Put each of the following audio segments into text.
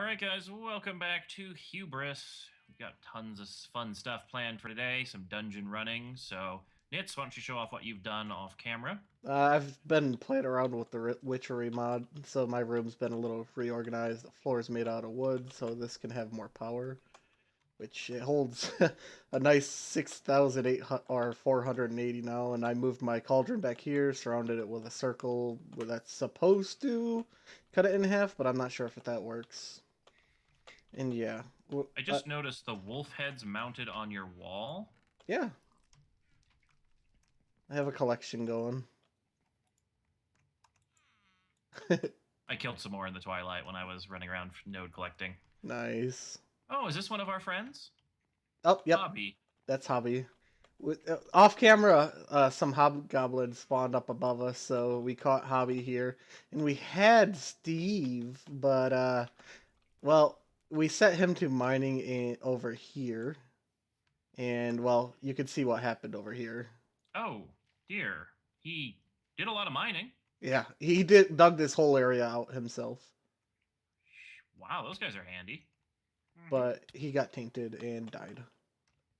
Alright guys, welcome back to Hubris. We've got tons of fun stuff planned for today, some dungeon running. So, Nitz, why don't you show off what you've done off camera? I've been playing around with the witchery mod, so my room's been a little reorganized. The floor's made out of wood, so this can have more power, which it holds a nice 6,800 or 480 now. And I moved my cauldron back here, surrounded it with a circle where that's supposed to cut it in half, but I'm not sure if that works. And yeah, I just noticed the wolf heads mounted on your wall. yeah, I have a collection going. I killed some more in the twilight when I was running around node collecting. Nice. Oh, is this one of our friends? Oh, yep, Hobby. that's Hobby. Off camera, some hobgoblins spawned up above us, so we caught Hobby here, and we had Steve, but well, we set him to mining over here, and well, you can see what happened over here. Oh, dear. He did a lot of mining. Yeah, he dug this whole area out himself, Wow, those guys are handy. but he got tainted and died.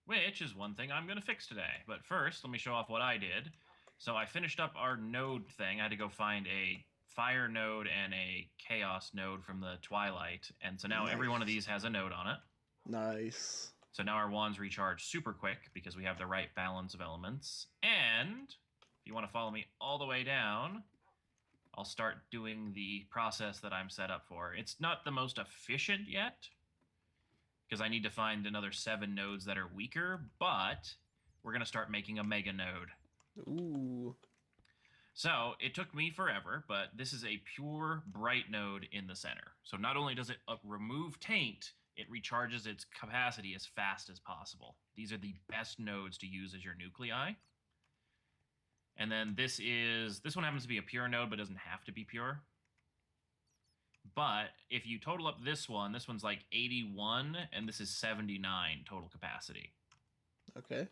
Which is one thing I'm going to fix today. But first, let me show off what I did. So I finished up our node thing. I had to go find a fire node and a chaos node from the twilight. And so now every one of these has a node on it. Nice. So now our wands recharge super quick because we have the right balance of elements. And if you want to follow me all the way down, I'll start doing the process that I'm set up for. It's not the most efficient yet, because I need to find another 7 nodes that are weaker, but we're going to start making a mega node. Ooh. So it took me forever, but this is a pure bright node in the center. So not only does it remove taint, it recharges its capacity as fast as possible. These are the best nodes to use as your nuclei. And then this one happens to be a pure node, but doesn't have to be pure. But if you total up this one's like 81, and this is 79 total capacity. Okay.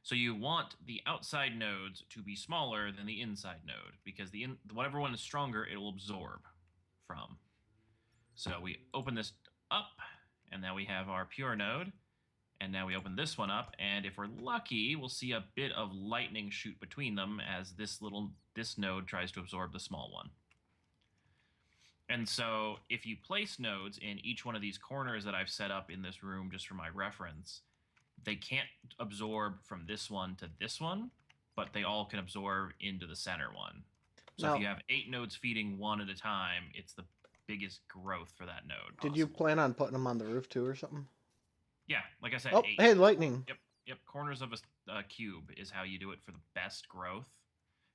So you want the outside nodes to be smaller than the inside node, because whatever one is stronger, it will absorb from. So we open this up, and now we have our pure node. And now we open this one up, and if we're lucky, we'll see a bit of lightning shoot between them as this node tries to absorb the small one. And so if you place nodes in each one of these corners that I've set up in this room just for my reference, they can't absorb from this one to this one, but they all can absorb into the center one. So Now, if you have 8 nodes feeding one at a time, it's the biggest growth for that node did possible. you plan on putting them on the roof too or something? Yeah, like I said, Oh, 8. hey, lightning. Yep. Corners of a cube is how you do it for the best growth,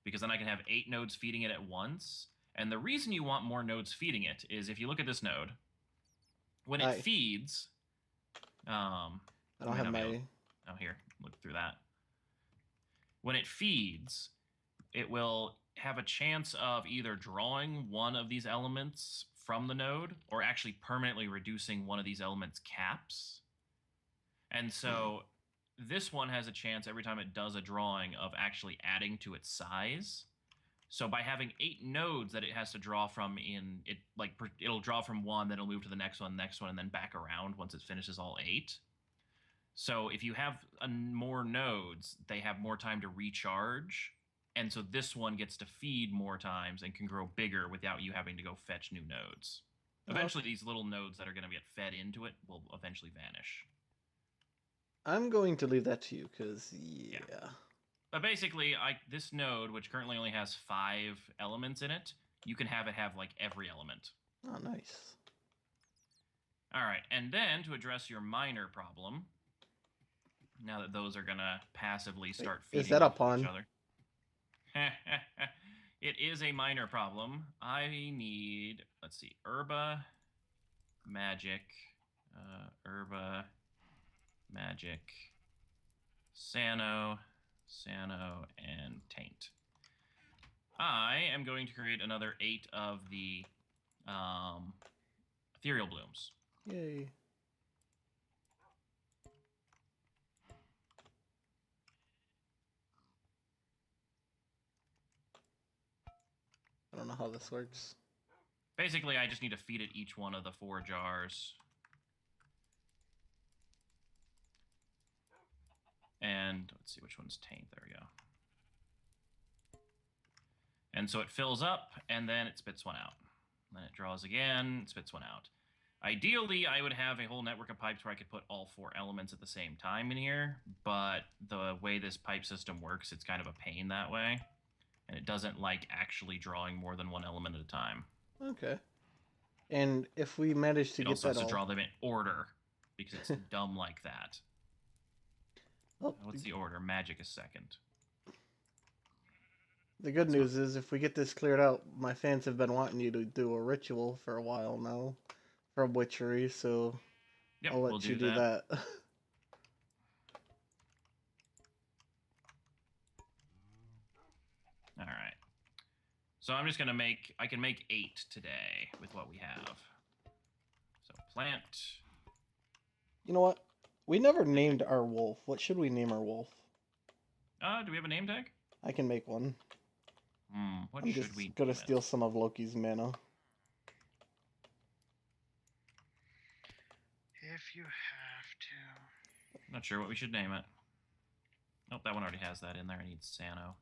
because then I can have 8 nodes feeding it at once. And the reason you want more nodes feeding it is if you look at this node, when it feeds, I don't have my. Oh, here, look through that. When it feeds, it will have a chance of either drawing one of these elements from the node or actually permanently reducing one of these elements' caps. And so this one has a chance every time it does a drawing of actually adding to its size. So by having 8 nodes that it has to draw from it'll draw from one, then it'll move to the next one, and then back around once it finishes all 8. So if you have more nodes, they have more time to recharge. And so this one gets to feed more times and can grow bigger without you having to go fetch new nodes. Eventually, these little nodes that are going to get fed into it will eventually vanish. I'm going to leave that to you, because, yeah. But basically, this node, which currently only has 5 elements in it, you can have it have, like, every element. Oh, nice. All right, and then to address your minor problem, now that those are going to passively start feeding Is that a each pun? other. It is a minor problem. I need, let's see, Herba, Magic, Sano, and Taint. I am going to create another 8 of the ethereal blooms. Yay. I don't know how this works. Basically, I just need to feed it each one of the 4 jars. And let's see which one's Taint. There we go. And so it fills up, and then it spits one out. Then it draws again, spits one out. Ideally, I would have a whole network of pipes where I could put all 4 elements at the same time in here, but the way this pipe system works, it's kind of a pain that way. And it doesn't like actually drawing more than 1 element at a time. Okay. And if we manage to it get also that has all... to draw them in order, because it's dumb like that. Oh, What's the order? Magic is second. The good news is, if we get this cleared out, my fans have been wanting you to do a ritual for a while now from witchery, so Yep, I'll let we'll you do that. All right. So I'm just going to make... I can make 8 today with what we have. So plant... You know what? We never named our wolf. What should we name our wolf? Do we have a name tag? I can make one. What I'm should just we gonna name steal it? some of Loki's mana. If you have to. Not sure what we should name it. Nope, that one already has that in there. I need Sano.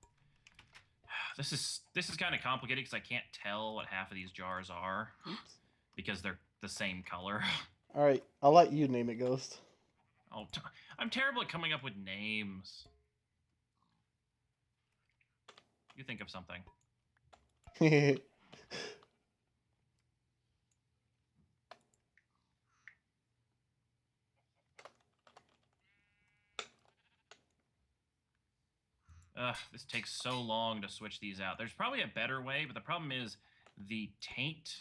This is kind of complicated because I can't tell what half of these jars are. Oops. Because they're the same color. Alright, I'll let you name it, Ghost. Oh, I'm terrible at coming up with names. You think of something. This takes so long to switch these out. There's probably a better way, but the problem is the taint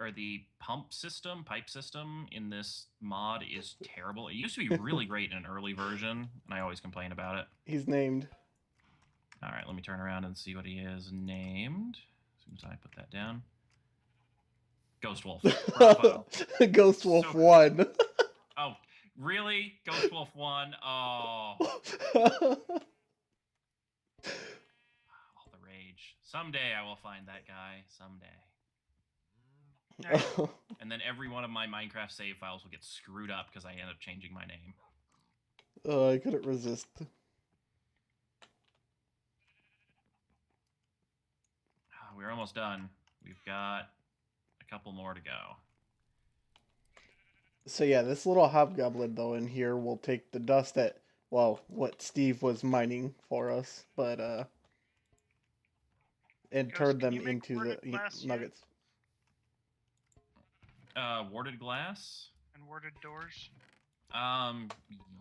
or the pipe system in this mod is terrible. It used to be really great in an early version, and I always complain about it. He's named. All right, let me turn around and see what he is named. As soon as I put that down. Ghost Wolf. Bravo. Ghost Wolf So 1. Oh, really? Ghost Wolf 1? Oh. All the rage. Someday I will find that guy. Someday. And then every one of my Minecraft save files will get screwed up because I end up changing my name. Oh, I couldn't resist. We're almost done. We've got a couple more to go. So yeah, this little hobgoblin though in here will take the dust that, well, what Steve was mining for us, but and Ghost, turn can them you make into the warded glass yet? nuggets. Warded glass? And warded doors?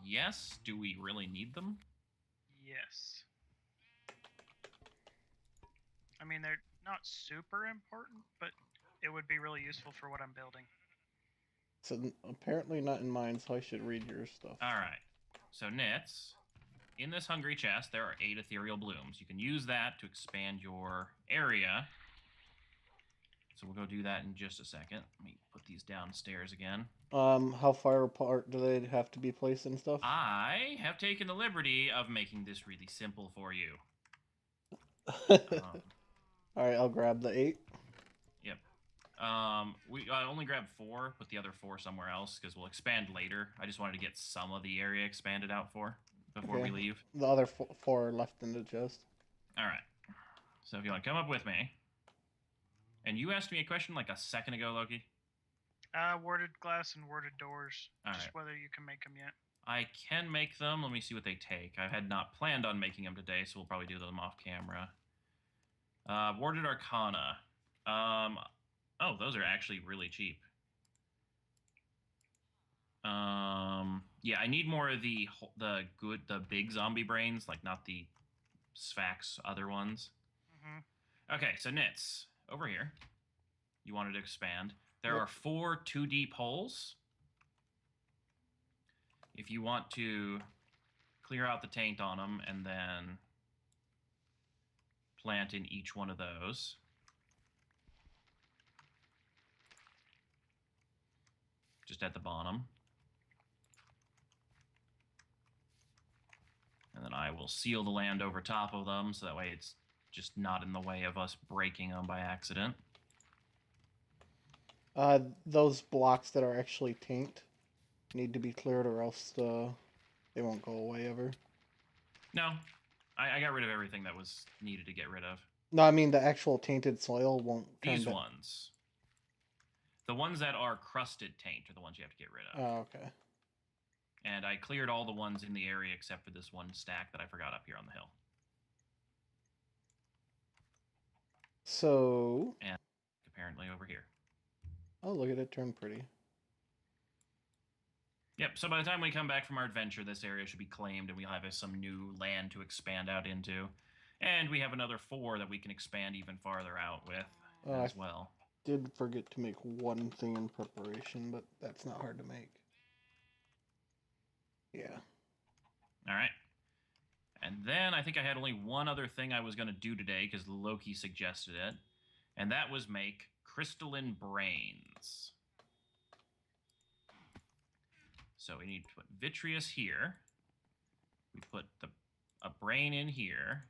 Yes. Do we really need them? Yes. I mean, they're not super important, but it would be really useful for what I'm building. So apparently not in mine, so I should read your stuff. All right. So Nitz, in this hungry chest, there are 8 ethereal blooms. You can use that to expand your area. So we'll go do that in just a second. Let me put these downstairs again. How far apart do they have to be placed and stuff? I have taken the liberty of making this really simple for you. Alright, I'll grab the 8. Yep. I only grabbed 4, put the other 4 somewhere else because we'll expand later. I just wanted to get some of the area expanded out before we leave. The other 4 are left in the chest. All right. So if you want to come up with me, and you asked me a question like a second ago, Loki. Warded glass and warded doors. All Just right. whether you can make them yet. I can make them. Let me see what they take. I had not planned on making them today, so we'll probably do them off camera. Warded Arcana. Oh, those are actually really cheap. Yeah, I need more of the big zombie brains, like not the Sphax other ones. Mm-hmm. Okay, so Nitz, over here. You wanted to expand. There are 4 2 deep holes. If you want to clear out the taint on them and then plant in each one of those. Just at the bottom. And then I will seal the land over top of them so that way it's just not in the way of us breaking them by accident. Those blocks that are actually taint need to be cleared, or else they won't go away ever. No, I got rid of everything that was needed to get rid of. No, I mean the actual tainted soil won't turn These back. ones. The ones that are crusted taint are the ones you have to get rid of. Oh, okay. And I cleared all the ones in the area except for this one stack that I forgot up here on the hill. So, And apparently over here. oh, look at it turn pretty. Yep, so by the time we come back from our adventure, this area should be claimed and we'll have some new land to expand out into. And we have another 4 that we can expand even farther out with as well. Did forget to make one thing in preparation, but that's not hard to make. Yeah. All right. And then I think I had only one other thing I was going to do today because Loki suggested it. And that was make crystalline brains. So we need to put vitreous here. We put a brain in here.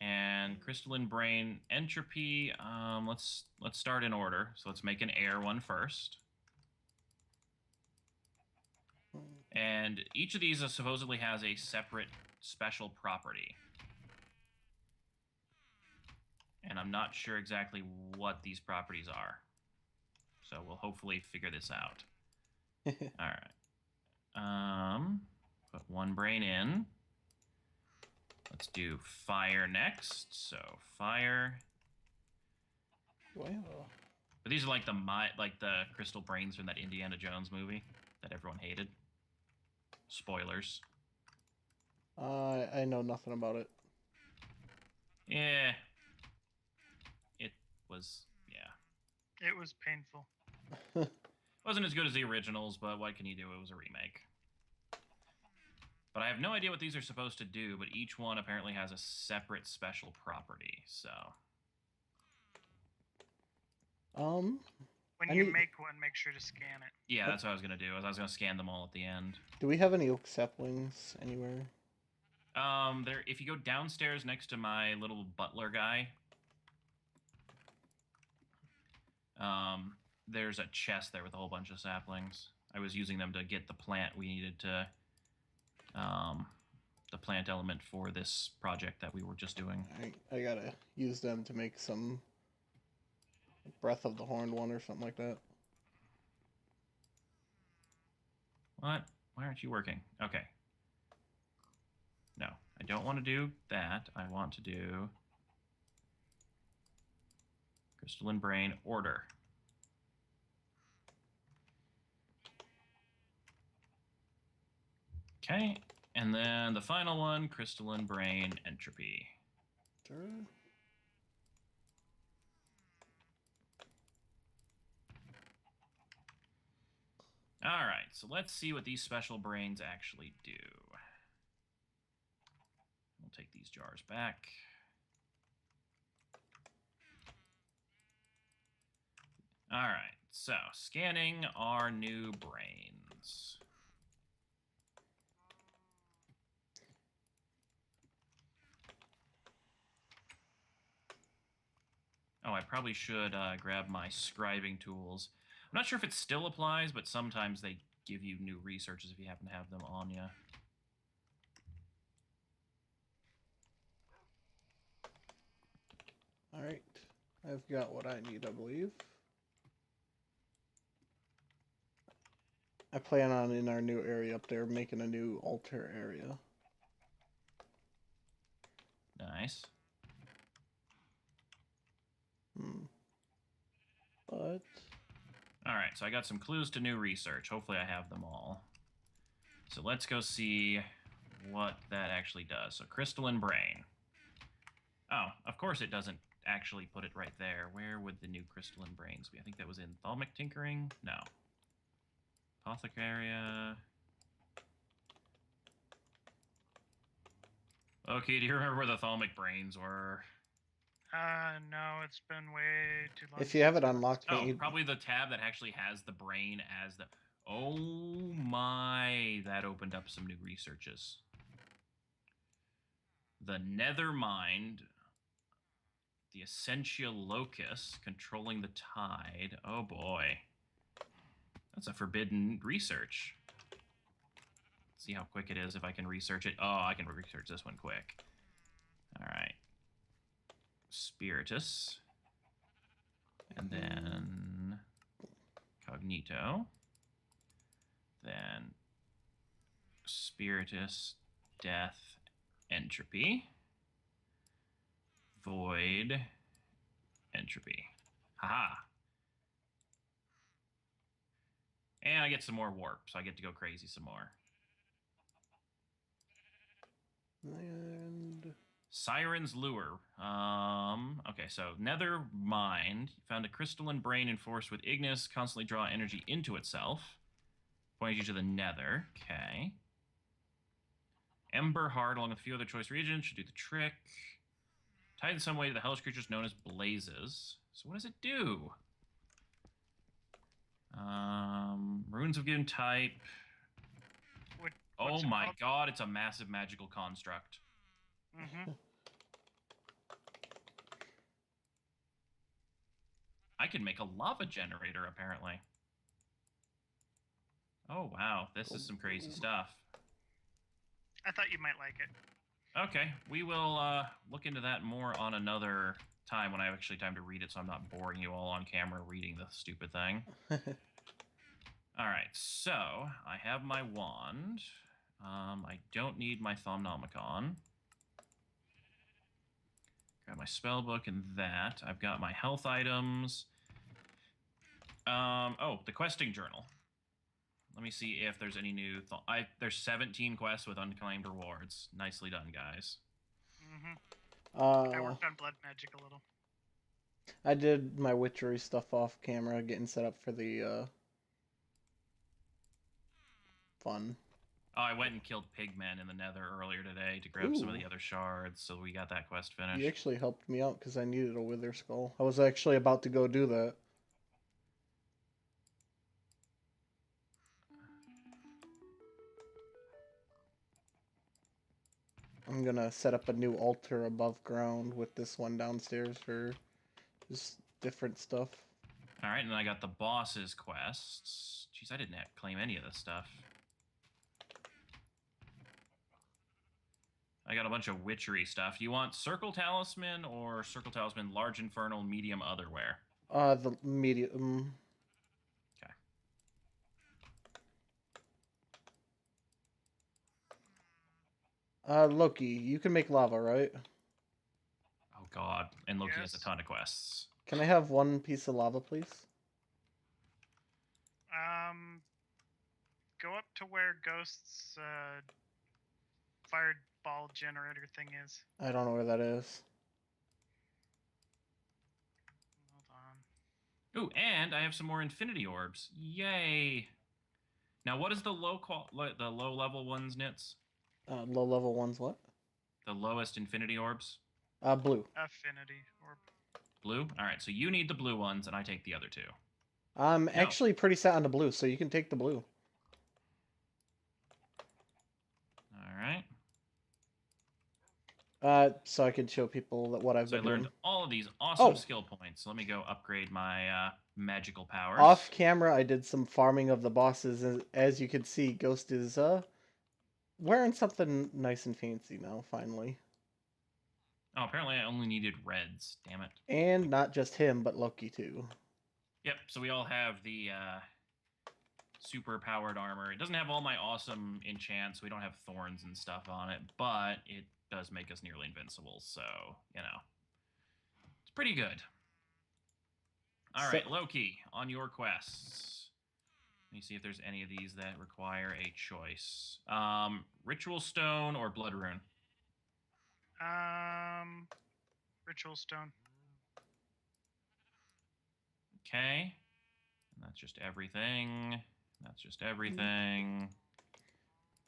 And crystalline brain entropy. Let's start in order. So let's make an air one first. And each of these supposedly has a separate special property. And I'm not sure exactly what these properties are. So we'll hopefully figure this out. All right. Put one brain in. Let's do fire next. So fire. Do I have a... But these are like the crystal brains from that Indiana Jones movie that everyone hated. Spoilers. I know nothing about it. Yeah. It was, yeah. It was painful. Wasn't as good as the originals, but what can you do? It was a remake. But I have no idea what these are supposed to do, but each one apparently has a separate special property, so... When you make one, make sure to scan it. Yeah, that's what I was going to do. I was going to scan them all at the end. Do we have any oak saplings anywhere? There. If you go downstairs next to my little butler guy, there's a chest there with a whole bunch of saplings. I was using them to get the plant we needed to, the plant element for this project that we were just doing. I gotta use them to make some Breath of the Horned one or something like that. What? Why aren't you working? Okay. No, I don't want to do that. I want to do crystalline brain order. Okay, and then the final one, crystalline brain entropy. Sure. All right, so let's see what these special brains actually do. We'll take these jars back. All right, so scanning our new brains. Oh, I probably should grab my scribing tools. I'm not sure if it still applies, but sometimes they give you new researches if you happen to have them on you. Alright. I've got what I need, I believe. I plan on, in our new area up there, making a new altar area. Nice. But... Alright, so I got some clues to new research. Hopefully I have them all. So let's go see what that actually does. So crystalline brain. Oh, of course it doesn't actually put it right there. Where would the new crystalline brains be? I think that was in thalmic tinkering? No. Apothecaria. Okay, do you remember where the thalmic brains were? No, it's been way too long. If you have it unlocked, Oh, probably the tab that actually has the brain as the... Oh my, that opened up some new researches. The nether mind, The Essentia Locus, controlling the tide. Oh boy. That's a forbidden research. Let's see how quick it is if I can research it. Oh, I can research this one quick. All right. Spiritus. And then Cognito. Then Spiritus, Death, Entropy. Void, Entropy. Haha. And I get some more warp, so I get to go crazy some more. And Siren's Lure. Okay, so Nether Mind. Found a crystalline brain enforced with Ignis. Constantly draw energy into itself. Pointing you to the Nether. Okay. Ember Heart, along with a few other choice regions, should do the trick. Tied in some way to the hellish creatures known as Blazes. So what does it do? Runes of given type. Oh What's it my called? god, it's a massive magical construct. Mm-hmm. I can make a lava generator, apparently. Oh wow, this is some crazy stuff. I thought you might like it. Okay, we will look into that more on another time when I have actually time to read it, so I'm not boring you all on camera reading the stupid thing. Alright, so I have my wand. I don't need my Thomnomicon. Grab my spellbook and that. I've got my health items. Oh, the questing journal. Let me see if there's any new... there's 17 quests with unclaimed rewards. Nicely done, guys. Mm-hmm. I worked on blood magic a little. I did my witchery stuff off camera, getting set up for the fun. Oh, I went and killed pigmen in the nether earlier today to grab some of Ooh. the other shards, so we got that quest finished. You actually helped me out because I needed a wither skull. I was actually about to go do that. I'm gonna set up a new altar above ground with this one downstairs for just different stuff. Alright, and then I got the boss's quests. Jeez, I didn't claim any of this stuff. I got a bunch of witchery stuff. Do you want Circle Talisman or Circle Talisman Large Infernal Medium Otherware? The medium. Okay. Loki, you can make lava, right? Oh god, and Loki has a Yes. ton of quests. Can I have one piece of lava, please? Go up to where Ghost's fireball generator thing is. I don't know where that is. Hold on. Ooh, and I have some more Infinity Orbs. Yay! Now, what is the low level ones, Nitz? Low level ones, what? The lowest Infinity Orbs? Blue. Affinity orb. Blue? Alright, so you need the blue ones, and I take the other two. I'm actually pretty set on the blue, so you can take the blue. Alright. So I can show people what I've So I been learned doing. all of these awesome Oh. skill points. So let me go upgrade my magical powers. Off camera, I did some farming of the bosses, and as you can see, Ghost is wearing something nice and fancy now, finally. Oh, apparently I only needed reds. Damn it. And not just him, but Loki too. Yep, so we all have the super powered armor. It doesn't have all my awesome enchants. We don't have thorns and stuff on it, but it does make us nearly invincible, so, you know. It's pretty good. All right, Loki, on your quests. Let me see if there's any of these that require a choice. Ritual Stone or Blood Rune? Ritual stone. Okay. And that's just everything. That's just everything.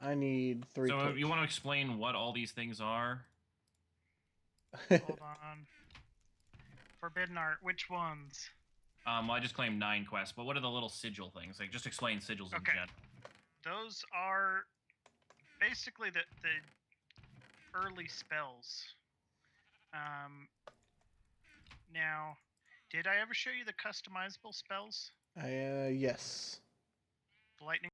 I need 3. So you want to explain what all these things are? Hold on. Forbidden art. Which ones? Well, I just claimed 9 quests, but what are the little sigil things? Like, just explain sigils in Okay. general. Those are basically the early spells. Now, did I ever show you the customizable spells? Yes.